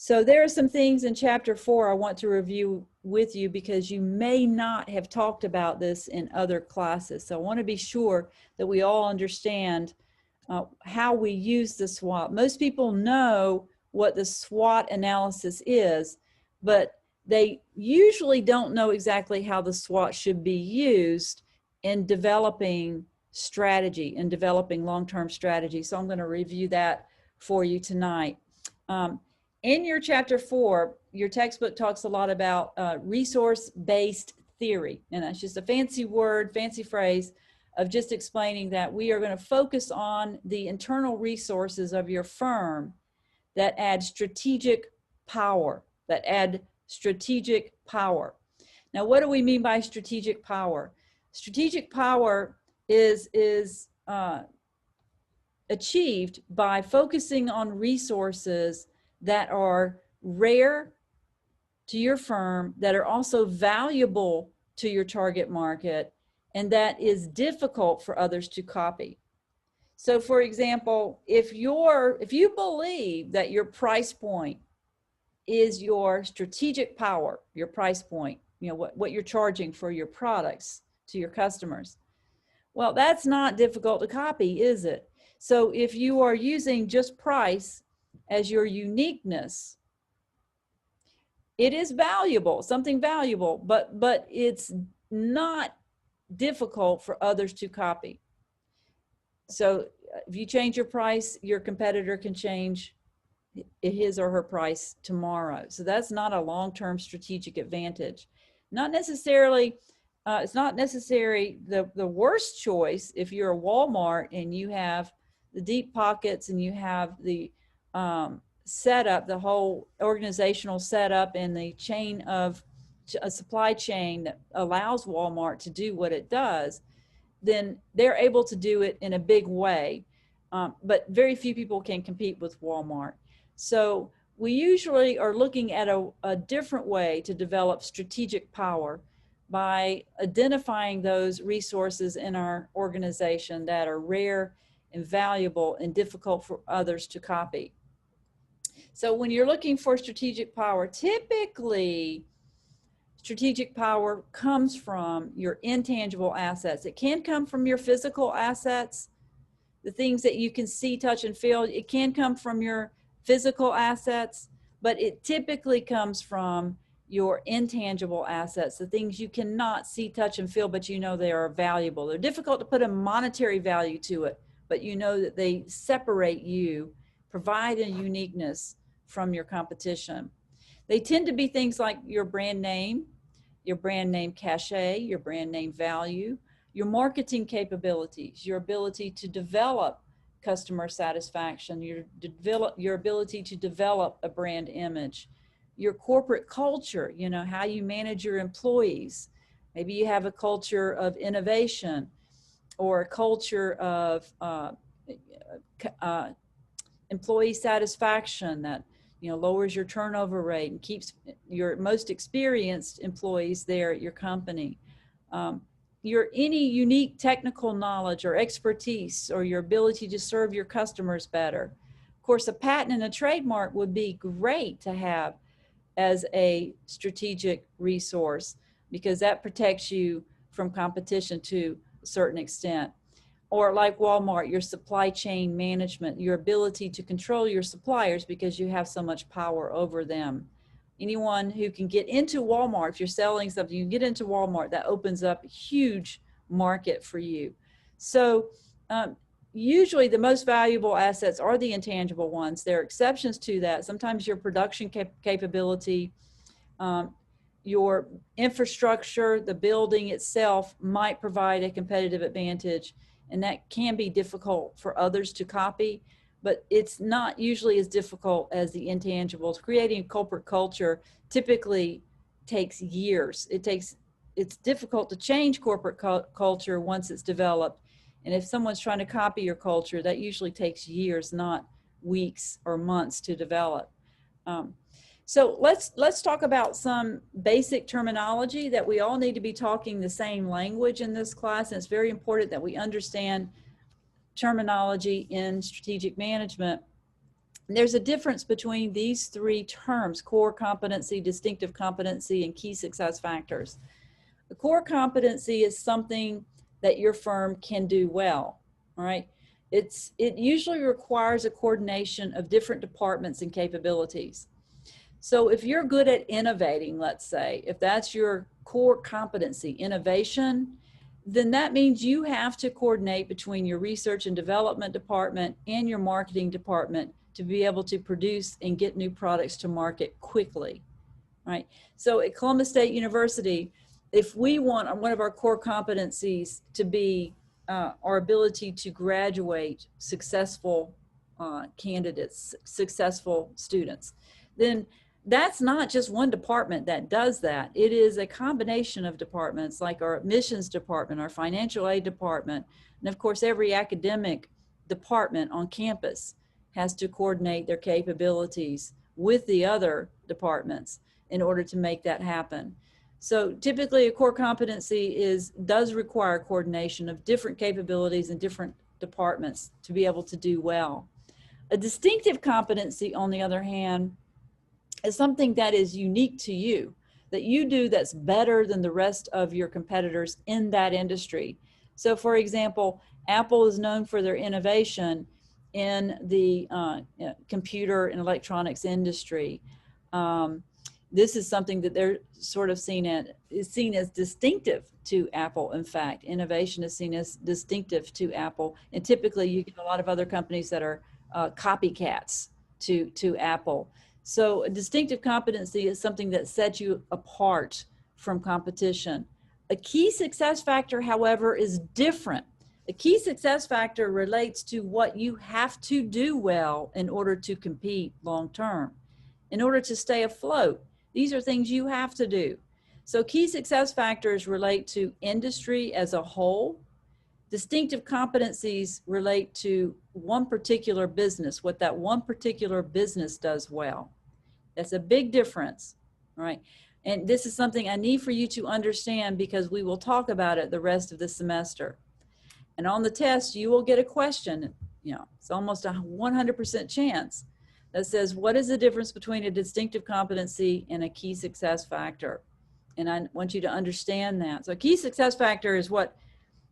So there are some things in chapter 4 I want to review with you because you may not have talked about this in other classes. So I want to be sure that we all understand how we use the SWOT. Most people know what the SWOT analysis is, but they usually don't know exactly how the SWOT should be used in developing strategy and developing long-term strategy. So I'm going to review that for you tonight. In your chapter 4, your textbook talks a lot about resource-based theory, and that's just a fancy word, fancy phrase of just explaining that we are going to focus on the internal resources of your firm that add strategic power, Now, what do we mean by strategic power? Strategic power is achieved by focusing on resources that are rare to your firm, that are also valuable to your target market, and that is difficult for others to copy. So for example, if you believe that your price point is your strategic power, your price point, what you're charging for your products to your customers, well, that's not difficult to copy, is it? So if you are using just price as your uniqueness, it is valuable, something valuable, but it's not difficult for others to copy. So if you change your price, your competitor can change his or her price tomorrow. So that's not a long-term strategic advantage. Not necessarily, it's not necessary the worst choice if you're a Walmart and you have the deep pockets and you have the setup, the whole organizational setup and the chain of a supply chain that allows Walmart to do what it does, then they're able to do it in a big way. But very few people can compete with Walmart. So we usually are looking at a different way to develop strategic power by identifying those resources in our organization that are rare and valuable and difficult for others to copy. So when you're looking for strategic power, typically strategic power comes from your intangible assets. It can come from your physical assets, the things that you can see, touch, and feel. It can come from your physical assets, but it typically comes from your intangible assets, the things you cannot see, touch, and feel, but you know they are valuable. They're difficult to put a monetary value to it, but you know that they separate you, provide a uniqueness from your competition. They tend to be things like your brand name cachet, your brand name value, your marketing capabilities, your ability to develop customer satisfaction, your ability to develop a brand image, your corporate culture, how you manage your employees. Maybe you have a culture of innovation or a culture of employee satisfaction that lowers your turnover rate and keeps your most experienced employees there at your company. Your any unique technical knowledge or expertise or your ability to serve your customers better. Of course, a patent and a trademark would be great to have as a strategic resource because that protects you from competition to a certain extent. Or like Walmart, your supply chain management, your ability to control your suppliers because you have so much power over them. Anyone who can get into Walmart, if you're selling something, you get into Walmart, that opens up a huge market for you. So usually the most valuable assets are the intangible ones. There are exceptions to that. Sometimes your production capability, your infrastructure, the building itself might provide a competitive advantage, and that can be difficult for others to copy, but it's not usually as difficult as the intangibles. Creating a corporate culture typically takes years. It's difficult to change corporate culture once it's developed. And if someone's trying to copy your culture, that usually takes years, not weeks or months to develop. So let's talk about some basic terminology that we all need to be talking the same language in this class. And it's very important that we understand terminology in strategic management. There's a difference between these three terms: core competency, distinctive competency, and key success factors. A core competency is something that your firm can do well, all right? It usually requires a coordination of different departments and capabilities. So if you're good at innovating, let's say, if that's your core competency, innovation, then that means you have to coordinate between your research and development department and your marketing department to be able to produce and get new products to market quickly, right? So at Columbus State University, if we want one of our core competencies to be our ability to graduate successful candidates, successful students, then that's not just one department that does that. It is a combination of departments like our admissions department, our financial aid department, and of course every academic department on campus has to coordinate their capabilities with the other departments in order to make that happen. So typically a core competency does require coordination of different capabilities and different departments to be able to do well. A distinctive competency, on the other hand, is something that is unique to you, that you do that's better than the rest of your competitors in that industry. So for example, Apple is known for their innovation in the computer and electronics industry. This is something that they're sort of seen as distinctive to Apple. In fact, innovation is seen as distinctive to Apple. And typically you get a lot of other companies that are copycats to Apple. So a distinctive competency is something that sets you apart from competition. A key success factor, however, is different. A key success factor relates to what you have to do well in order to compete long term, in order to stay afloat. These are things you have to do. So key success factors relate to industry as a whole. Distinctive competencies relate to one particular business, what that one particular business does well. That's a big difference, right? And this is something I need for you to understand because we will talk about it the rest of the semester. And on the test, you will get a question, it's almost a 100% chance that says, what is the difference between a distinctive competency and a key success factor? And I want you to understand that. So a key success factor is what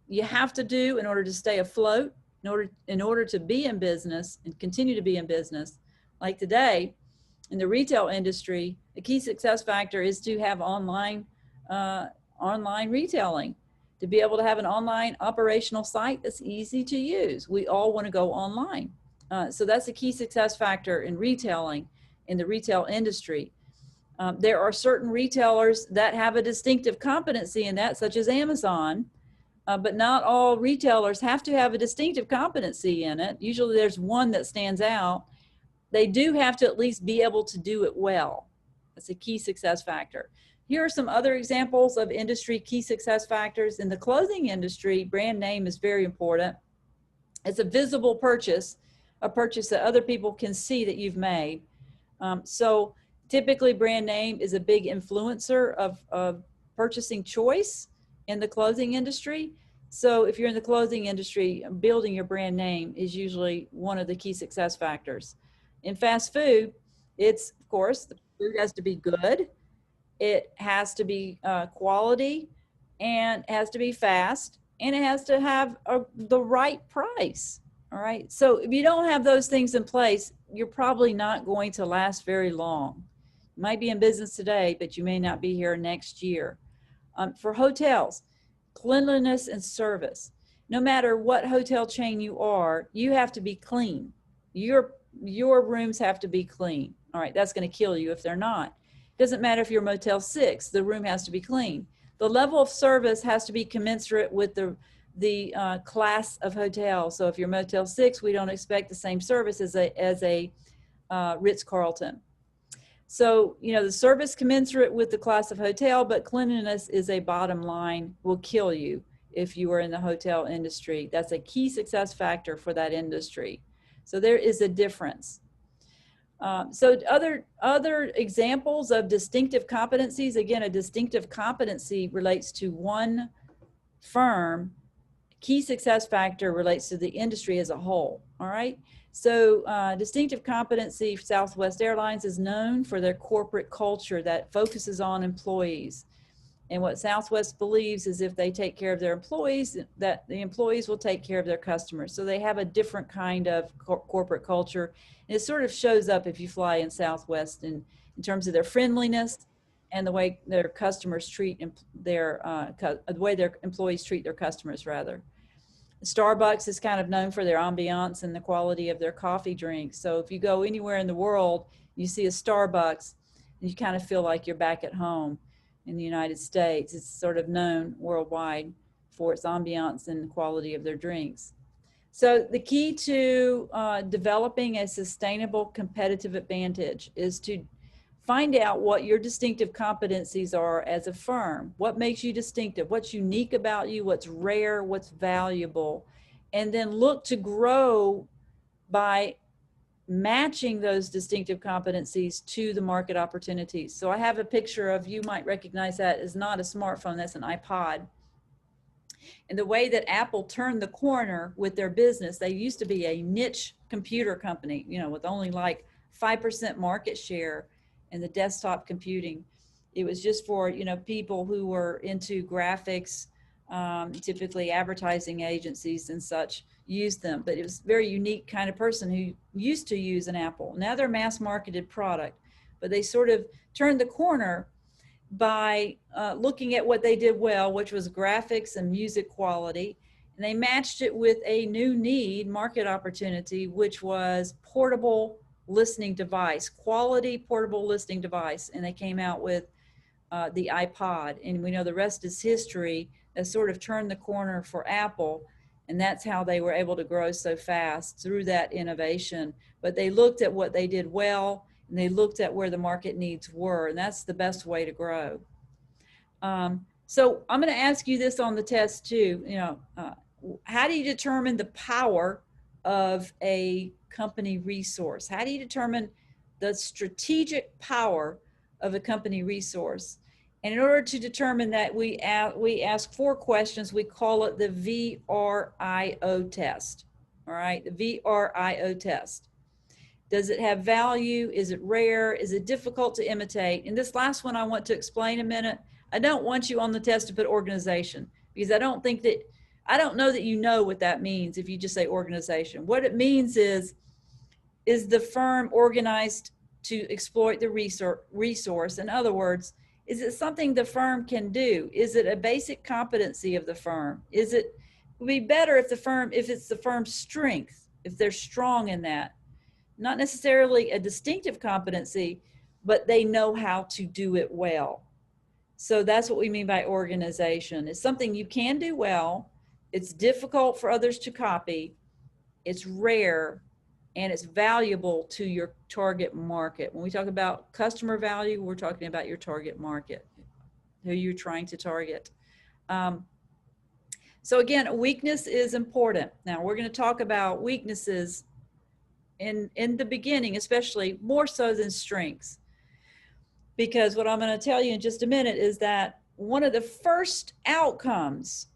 you have to do in order to stay afloat, in order to be in business and continue to be in business. Like today, in the retail industry, a key success factor is to have online retailing, to be able to have an online operational site that's easy to use. We all want to go online. So that's a key success factor in retailing, in the retail industry. There are certain retailers that have a distinctive competency in that, such as Amazon, but not all retailers have to have a distinctive competency in it. Usually there's one that stands out. They do have to at least be able to do it well. That's a key success factor. Here are some other examples of industry key success factors. In the clothing industry, brand name is very important. It's a visible purchase, a purchase that other people can see that you've made. So typically brand name is a big influencer of purchasing choice in the clothing industry. So if you're in the clothing industry, building your brand name is usually one of the key success factors. In fast food, it's, of course, the food has to be good. It has to be quality, and it has to be fast, and it has to have the right price. All right. So if you don't have those things in place, you're probably not going to last very long. You might be in business today, but you may not be here next year. For hotels, cleanliness and service. No matter what hotel chain you are, you have to be clean. Your rooms have to be clean. All right, that's going to kill you if they're not. It doesn't matter if you're Motel 6, the room has to be clean. The level of service has to be commensurate with the class of hotel. So if you're Motel 6, we don't expect the same service as a Ritz-Carlton. So, the service commensurate with the class of hotel, but cleanliness is a bottom line, will kill you if you are in the hotel industry. That's a key success factor for that industry. So there is a difference. So other examples of distinctive competencies, again, a distinctive competency relates to one firm. Key success factor relates to the industry as a whole, all right? So distinctive competency for Southwest Airlines is known for their corporate culture that focuses on employees. And what Southwest believes is if they take care of their employees, that the employees will take care of their customers. So they have a different kind of corporate culture. And it sort of shows up if you fly in Southwest in terms of their friendliness and the way their customers treat the way their employees treat their customers, rather. Starbucks is kind of known for their ambiance and the quality of their coffee drinks. So if you go anywhere in the world, you see a Starbucks, and you kind of feel like you're back at home in the United States. It's sort of known worldwide for its ambiance and the quality of their drinks. So the key to developing a sustainable competitive advantage is to find out what your distinctive competencies are as a firm. What makes you distinctive? What's unique about you? What's rare? What's valuable? And then look to grow by matching those distinctive competencies to the market opportunities. So I have a picture of, you might recognize that as not a smartphone, that's an iPod. And the way that Apple turned the corner with their business, they used to be a niche computer company, you know, with only like 5% market share in the desktop computing. It was just for, you know, people who were into graphics, typically advertising agencies and such used them. But it was a very unique kind of person who used to use an Apple. Now they're mass marketed product, but they sort of turned the corner by looking at what they did well, which was graphics and music quality. And they matched it with a new need, market opportunity, which was portable listening device, quality portable listening device. And they came out with the iPod. And we know the rest is history. That sort of turned the corner for Apple. And that's how they were able to grow so fast, through that innovation. But they looked at what they did well, and they looked at where the market needs were, and that's the best way to grow. So I'm going to ask you this on the test too. You know, how do you determine the power of a company resource? How do you determine the strategic power of a company resource? And in order to determine that, we ask 4 questions. We call it the VRIO test. All right, the VRIO test. Does it have value? Is it rare? Is it difficult to imitate? And this last one I want to explain a minute. I don't want you on the test to put organization, because I don't know that you know what that means if you just say organization. What it means is the firm organized to exploit the resource? In other words, is it something the firm can do? Is it a basic competency of the firm? It would be better if it's the firm's strength, if they're strong in that. Not necessarily a distinctive competency, but they know how to do it well. So that's what we mean by organization. It's something you can do well. It's difficult for others to copy. It's rare, and it's valuable to your target market. When we talk about customer value, we're talking about your target market, who you're trying to target. So again, weakness is important. Now we're going to talk about weaknesses in the beginning, especially more so than strengths. Because what I'm going to tell you in just a minute is that one of the first outcomes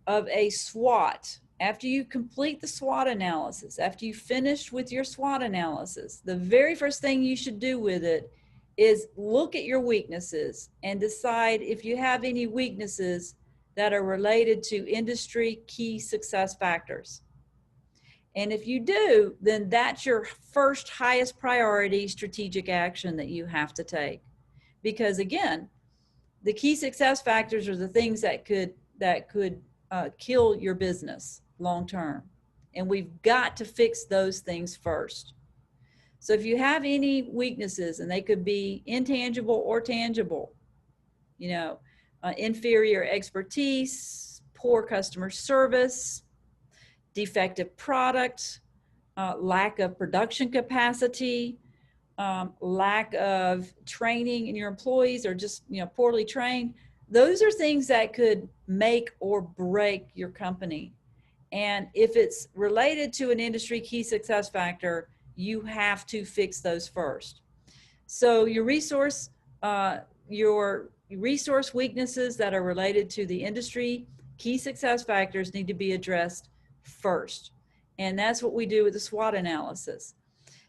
of a SWOT, after you complete the SWOT analysis, after you finish with your SWOT analysis, the very first thing you should do with it is look at your weaknesses and decide if you have any weaknesses that are related to industry key success factors. And if you do, then that's your first highest priority strategic action that you have to take. Because again, the key success factors are the things that could kill your business long term. And we've got to fix those things first. So if you have any weaknesses, and they could be intangible or tangible, you know, inferior expertise, poor customer service, defective product, lack of production capacity, lack of training in your employees, or just, you know, poorly trained. Those are things that could make or break your company. And if it's related to an industry key success factor, you have to fix those first. So your resource weaknesses that are related to the industry key success factors need to be addressed first. And that's what we do with the SWOT analysis.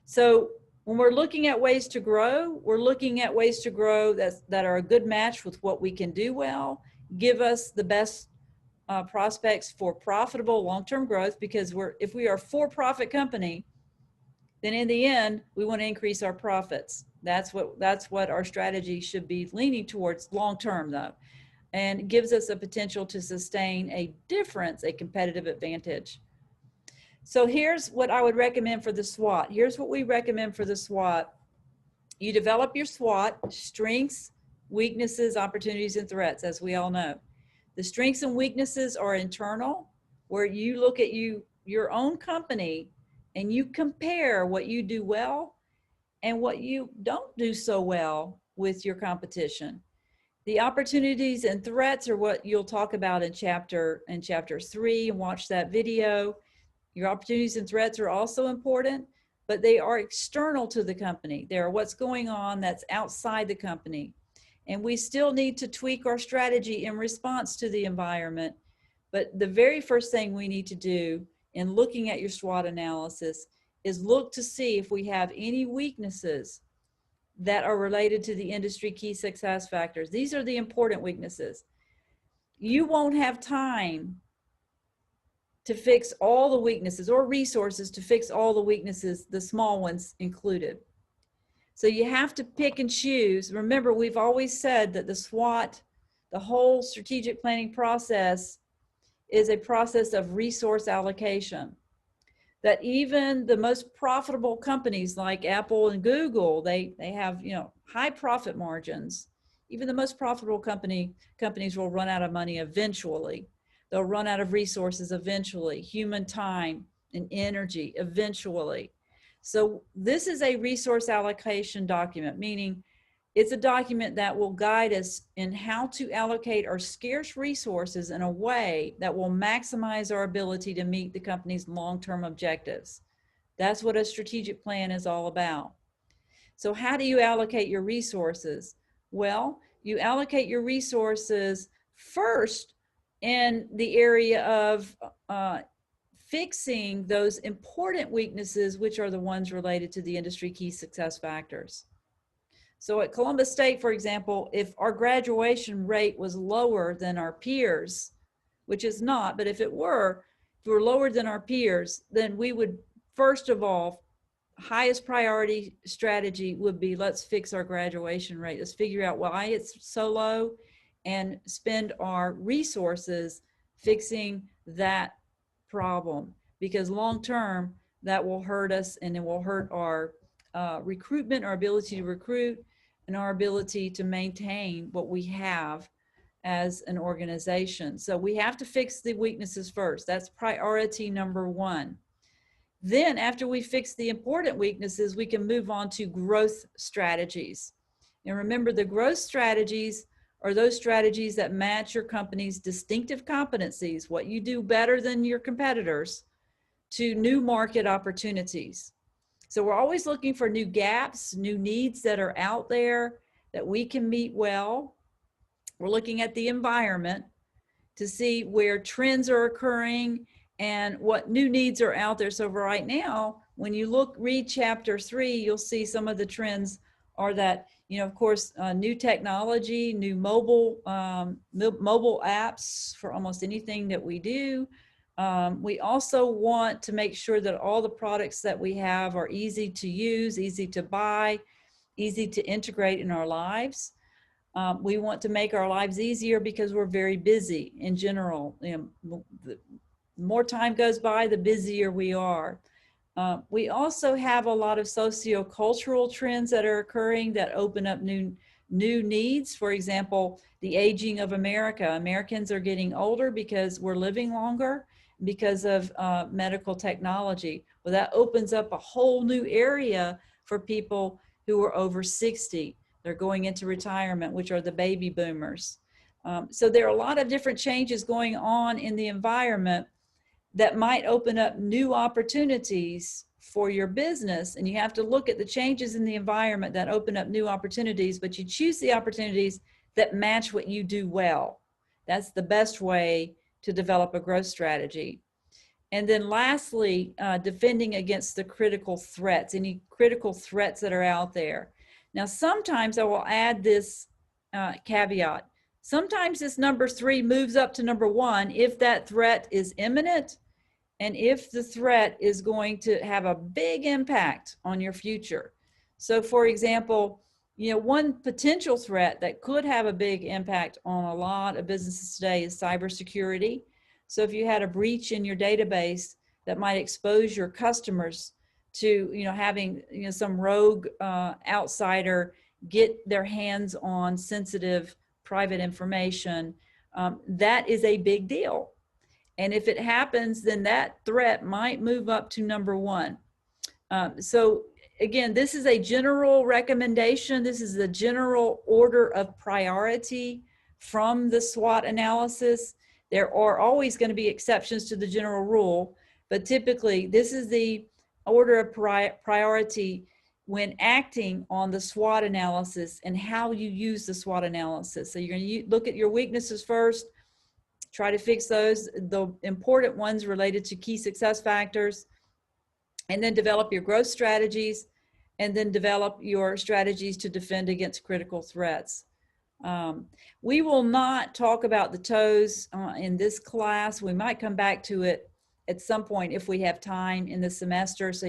So when we're looking at ways to grow, we're looking at ways to grow that are a good match with what we can do well, give us the best prospects for profitable long-term growth, because if we are a for-profit company, then in the end, we want to increase our profits. That's what our strategy should be leaning towards long-term, though, and it gives us a potential to sustain a difference, a competitive advantage. So here's what I would recommend for the SWOT. Here's what we recommend for the SWOT. You develop your SWOT: strengths, weaknesses, opportunities, and threats, as we all know. The strengths and weaknesses are internal, where you look at your own company and you compare what you do well and what you don't do so well with your competition. The opportunities and threats are what you'll talk about in chapter 3, and watch that video. Your opportunities and threats are also important, but they are external to the company. They are what's going on that's outside the company. And we still need to tweak our strategy in response to the environment. But the very first thing we need to do in looking at your SWOT analysis is look to see if we have any weaknesses that are related to the industry key success factors. These are the important weaknesses. You won't have time to fix all the weaknesses, or resources to fix all the weaknesses, the small ones included. So you have to pick and choose. Remember, we've always said that the SWOT, the whole strategic planning process, is a process of resource allocation. That even the most profitable companies like Apple and Google, they have, you know, high profit margins. Even the most profitable companies will run out of money eventually. They'll run out of resources eventually, human time and energy eventually. So this is a resource allocation document, meaning it's a document that will guide us in how to allocate our scarce resources in a way that will maximize our ability to meet the company's long-term objectives. That's what a strategic plan is all about. So how do you allocate your resources? Well, you allocate your resources first in the area of fixing those important weaknesses, which are the ones related to the industry key success factors. So at Columbus State, for example, if our graduation rate was lower than our peers, which is not, but if we're lower than our peers, then we would, first of all, highest priority strategy would be, let's fix our graduation rate. Let's figure out why it's so low and spend our resources fixing that problem, because long term that will hurt us, and it will hurt our recruitment, our ability to recruit, and our ability to maintain what we have as an organization. So we have to fix the weaknesses first. That's priority number one. Then after we fix the important weaknesses, we can move on to growth strategies. And remember, the growth strategies are those strategies that match your company's distinctive competencies, what you do better than your competitors, to new market opportunities. So we're always looking for new gaps, new needs that are out there that we can meet well. We're looking at the environment to see where trends are occurring and what new needs are out there. So right now, when you read chapter 3, you'll see some of the trends are that, you know, of course, new technology, new mobile apps for almost anything that we do. We also want to make sure that all the products that we have are easy to use, easy to buy, easy to integrate in our lives. We want to make our lives easier because we're very busy in general. You know, the more time goes by, the busier we are. We also have a lot of sociocultural trends that are occurring that open up new needs. For example, the aging of America. Americans are getting older because we're living longer, because of medical technology. Well, that opens up a whole new area for people who are over 60. They're going into retirement, which are the baby boomers. So there are a lot of different changes going on in the environment that might open up new opportunities for your business. And you have to look at the changes in the environment that open up new opportunities, but you choose the opportunities that match what you do well. That's the best way to develop a growth strategy. And then lastly, defending against the critical threats, any critical threats that are out there. Now, sometimes I will add this caveat. Sometimes this number 3 moves up to number 1 if that threat is imminent and if the threat is going to have a big impact on your future. So for example, one potential threat that could have a big impact on a lot of businesses today is cybersecurity. So if you had a breach in your database that might expose your customers to, having, some rogue outsider get their hands on sensitive private information, that is a big deal. And if it happens, then that threat might move up to number 1. So again, this is a general recommendation. This is the general order of priority from the SWOT analysis. There are always going to be exceptions to the general rule, but typically this is the order of priority when acting on the SWOT analysis and how you use the SWOT analysis. So you're going to look at your weaknesses first, try to fix those, the important ones related to key success factors, and then develop your growth strategies, and then develop your strategies to defend against critical threats. We will not talk about the TOEs in this class. We might come back to it at some point if we have time in the semester. So